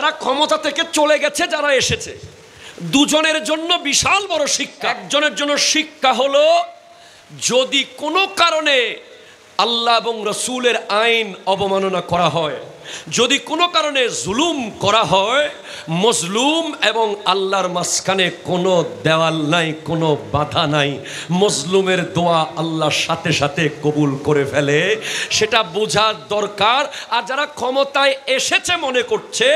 যারা ক্ষমতা থেকে চলে গেছে, যারা এসেছে, দুজনের জন্য বিশাল বড় শিক্ষা। একজনের জন্য শিক্ষা হলো, যদি কোনো কারণে আল্লাহ এবং রসুলের আইন অবমাননা করা হয়, যদি কোনো কারণে জুলুম করা হয়, মজলুম এবং আল্লাহর মাঝখানে কোনো দেওয়াল নাই, কোনো বাধা নাই, মজলুমের দোয়া আল্লাহর সাথে সাথে কবুল করে ফেলে, সেটা বোঝার দরকার। আর যারা ক্ষমতায় এসেছে মনে করছে,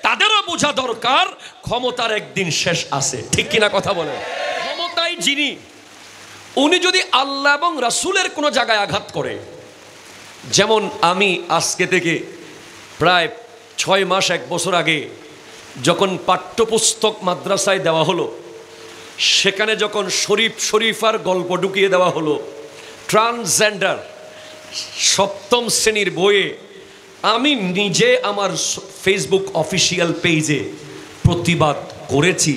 তাদেরও বোঝা দরকার ক্ষমতার একদিন শেষ আছে। ঠিক কিনা কথা বলে? ক্ষমতায় যিনি, উনি যদি আল্লাহ এবং রাসূলের কোনো জায়গায় আঘাত করে, যেমন আমি আজকে থেকে প্রায় 6 মাস 1 বছর আগে যখন পাঠ্যপুস্তক মাদ্রাসায় দেওয়া হলো, সেখানে যখন শরীফার গল্প ঢুকিয়ে দেওয়া হলো, ট্রান্সজেন্ডার 7ম শ্রেণীর বইয়ে, আমি নিজে আমার ফেসবুক অফিসিয়াল পেজে প্রতিবাদ করেছি,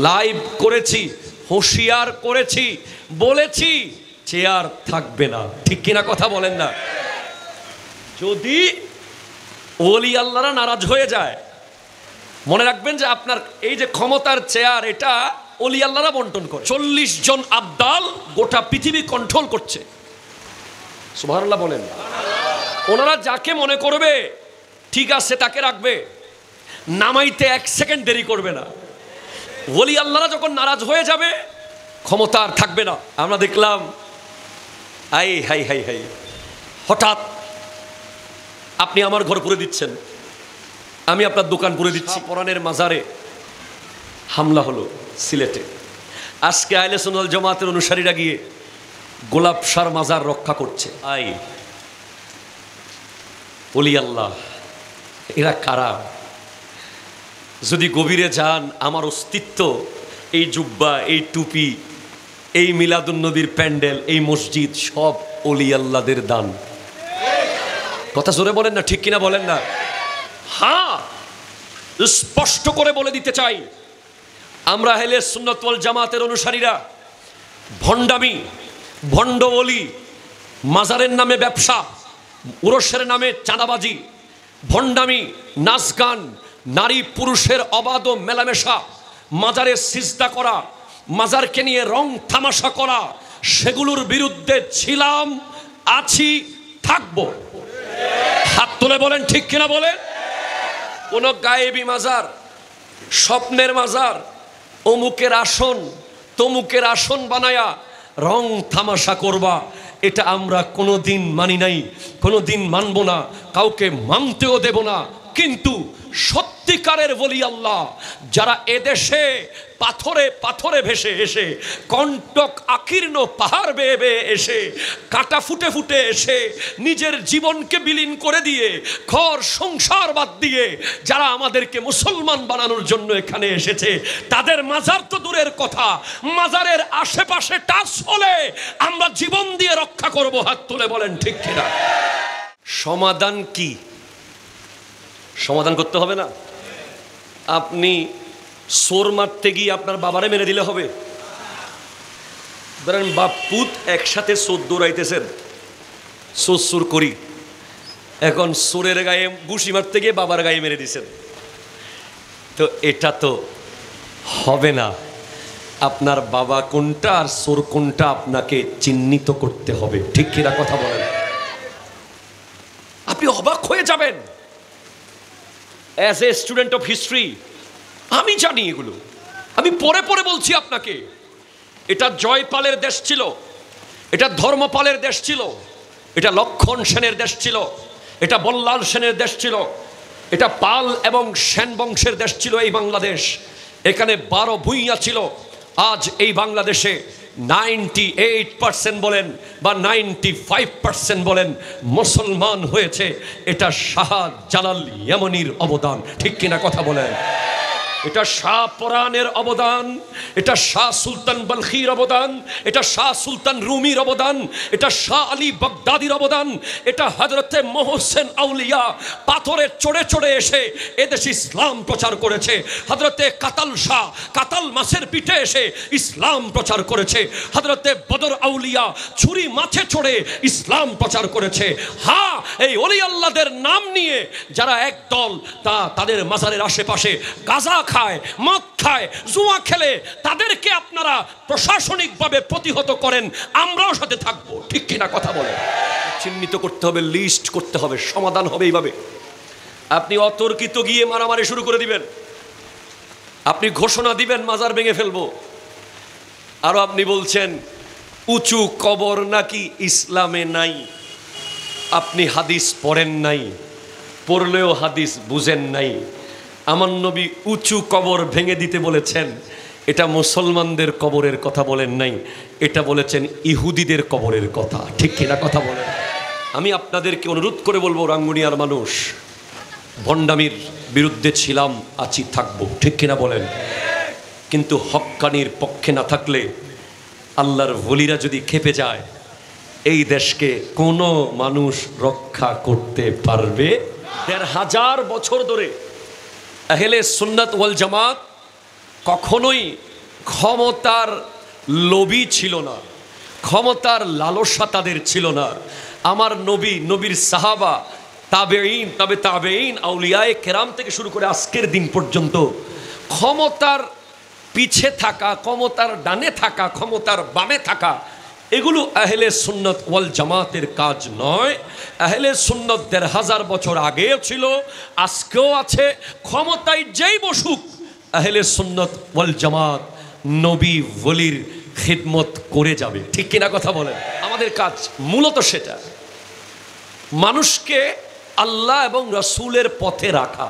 লাইভ করেছি, হুঁশিয়ার করেছি, বলেছি চেয়ার থাকবে না। ঠিক কিনা কথা বলেন না? যদি ওলি আল্লাহরা নারাজ হয়ে যায়, মনে রাখবেন যে আপনার এই যে ক্ষমতার চেয়ার, এটা ওলি আল্লাহরা বন্টন করে। 40 জন আবদাল গোটা পৃথিবী কন্ট্রোল করছে। সুবহানাল্লাহ বলেন। ওনারা যাকে মনে করবে ঠিক আছে তাকে রাখবে, নামাইতে 1 সেকেন্ড দেরি করবে না। ওলি আল্লাহরা যখন নারাজ হয়ে যাবে, ক্ষমতা আর থাকবে না। আমরা দেখলাম হাই হঠাৎ আপনি আমার ঘর পুরে দিচ্ছেন, আমি আপনার দোকান পুরে দিচ্ছি। পরানের মাজারে হামলা হলো সিলেটে। আজকে আহলে সুন্নাত ওয়াল জামাতের অনুসারীরা গিয়ে গোলাপ শাহর মাজার রক্ষা করছে। ওলি আল্লাহ এরা কারা? যদি গভীরে যান, আমার অস্তিত্ব, এই জুব্বা, এই টুপি, এই মিলাদুন্নবীর প্যান্ডেল, এই মসজিদ সব ওলি আল্লাহদের দান। কথা জোরে বলেন না, ঠিক কিনা বলেন না? হ্যাঁ, স্পষ্ট করে বলে দিতে চাই, আমরা আহলে সুন্নাত ওয়াল জামাতের অনুসারীরা ভণ্ডামি, ভণ্ড ওলি, মাজারের নামে ব্যবসা, উরসের নামে চাঁদাবাজি, ভণ্ডামি, নাচ গান, নারী পুরুষের অবাধ মেলামেশা, মাজারে সিজদা করা, মাজারকে নিয়ে রং তামাশা করা, সেগুলোর বিরুদ্ধে ছিলাম, আছি, থাকবো। হাত তুলে বলেন ঠিক কিনা বলেন? কোন গায়েবী মাজার, স্বপ্নের মাজার, অমুকের আসন তমুকের আসন বানায়া রং তামাশা করবা, এটা আমরা কোনোদিন মানি নাই, কোনোদিন মানব না, কাউকে মানতেও দেব না। কিন্তু সত্যিকারের ওলি আল্লাহ যারা এদেশে পাথরে পাথরে ভেসে এসে, কণ্টক আকীর্ণ পাহাড় বেয়ে বেয়ে এসে, কাটা ফুটে ফুটে এসে, নিজের জীবনকে বিলীন করে দিয়ে, ঘর সংসার বাদ দিয়ে যারা আমাদেরকে মুসলমান বানানোর জন্য এখানে এসেছে, তাদের মাজার তো দূরের কথা, মাজারের আশেপাশে টাচ হলে আমরা জীবন দিয়ে রক্ষা করব। হাত তুলে বলেন ঠিক কিনা? সমাধান কি? সমাধান করতে হবে না। আপনি সোর মারতে গিয়ে আপনার বাবারে মেরে দিলে হবে? ধরেন বাপ পুত একসাথে সোর দৌড়াইতেছেন, সোর করি, এখন সোরের গায়ে ঘুষি মারতে গিয়ে বাবার গায়ে মেরে দিছেন, তো এটা তো হবে না। আপনার বাবা কোনটা আর সোর কোনটা আপনাকে চিহ্নিত করতে হবে। ঠিক কিনা কথা বলেন? আপনি অবাক হয়ে যাবেন। As a student of history আমি জানি এগুলো, আমি পরে পরে বলছি আপনাকে। এটা জয়পালের দেশ ছিল, এটা ধর্মপালের দেশ ছিল, এটা লক্ষণ সেনের দেশ ছিল, এটা বল্লাল সেনের দেশ ছিল, এটা পাল এবং সেন বংশের দেশ ছিল এই বাংলাদেশ। এখানে 12 ভূঁইয়া ছিল। আজ এই বাংলাদেশে 98% বলেন বা 95% বলেন মুসলমান হয়েছে। এটা শাহ জালাল ইয়ামানির অবদান। ঠিক কিনা কথা বলেন? এটা শাহ পরাণের অবদান, এটা শাহ সুলতান বলখির অবদান, এটা শাহ সুলতান রুমির অবদান, এটা শাহ আলী বাগদাদির অবদান, এটা হযরতে মোহসেন আউলিয়া পাথরে চড়ে চড়ে এসে এদেশে ইসলাম প্রচার করেছে। হযরতে কাতাল শাহ কাতাল মাছের পিঠে এসে ইসলাম প্রচার করেছে। হযরতে বদর আউলিয়া ছুরি মাছে চড়ে ইসলাম প্রচার করেছে। হ্যাঁ, এই ওলি আল্লাহদের নাম নিয়ে যারা একদল তাদের মাজারের আশেপাশে গাঁজা খায়, মদ খায়, জুয়া খেলে, তাদেরকে আপনারা প্রশাসনিকভাবে প্রতিহত করেন, আমরাও সাথে থাকবো। ঠিক কিনা কথা বলেন? চিহ্নিত করতে হবে, লিস্ট করতে হবে, সমাধান হবে এইভাবে। আপনি অতর্কিত গিয়ে মারামারি শুরু করে দিবেন, আপনি ঘোষণা দিবেন মাজার ভেঙে ফেলবো, আরো আপনি বলছেন উঁচু কবর নাকি ইসলামে নাই। আপনি হাদিস পড়েন নাই, পড়লেও হাদিস বুঝেন নাই। আমার নবী উঁচু কবর ভেঙে দিতে বলেছেন, এটা মুসলমানদের কবরের কথা বলেন নাই, এটা বলেছেন ইহুদিদের কবরের কথা। ঠিক কিনা কথা বলেন? আমি আপনাদেরকে অনুরোধ করে বলবো, রাঙ্গুনিয়ার মানুষ, ভণ্ডামির বিরুদ্ধে ছিলাম, আছি, থাকবো। ঠিক কিনা বলেন? কিন্তু হক্কানির পক্ষে না থাকলে, আল্লাহর ওলিরা যদি খেপে যায়, এই দেশকে কোনো মানুষ রক্ষা করতে পারবে। ১৫০০ বছর ধরে আহলে সুন্নাত ওয়াল জামাত কখনোই ক্ষমতার লোভী ছিল না, ক্ষমতার লালসা তাদের ছিল না। আমার নবী, নবীর সাহাবা, তাবেঈন, তবে তাবেঈন, আউলিয়ায়ে কেরাম থেকে শুরু করে আজকের দিন পর্যন্ত ক্ষমতার পিছে থাকা, ক্ষমতার ডানে থাকা, ক্ষমতার বামে থাকা, এগুলো আহলে সুন্নাত ওয়াল জামাতের কাজ নয়। আহলে সুন্নাত ১৫০০ বছর আগেও ছিল, আজকেও আছে। ক্ষমতায় যেই বসুক, আহলে সুন্নাত ওয়াল জামাত নবী ওলির খিদমত করে যাবে। ঠিক কিনা কথা বলেন? আমাদের কাজ মূলত সেটা, মানুষকে আল্লাহ এবং রাসূলের পথে রাখা।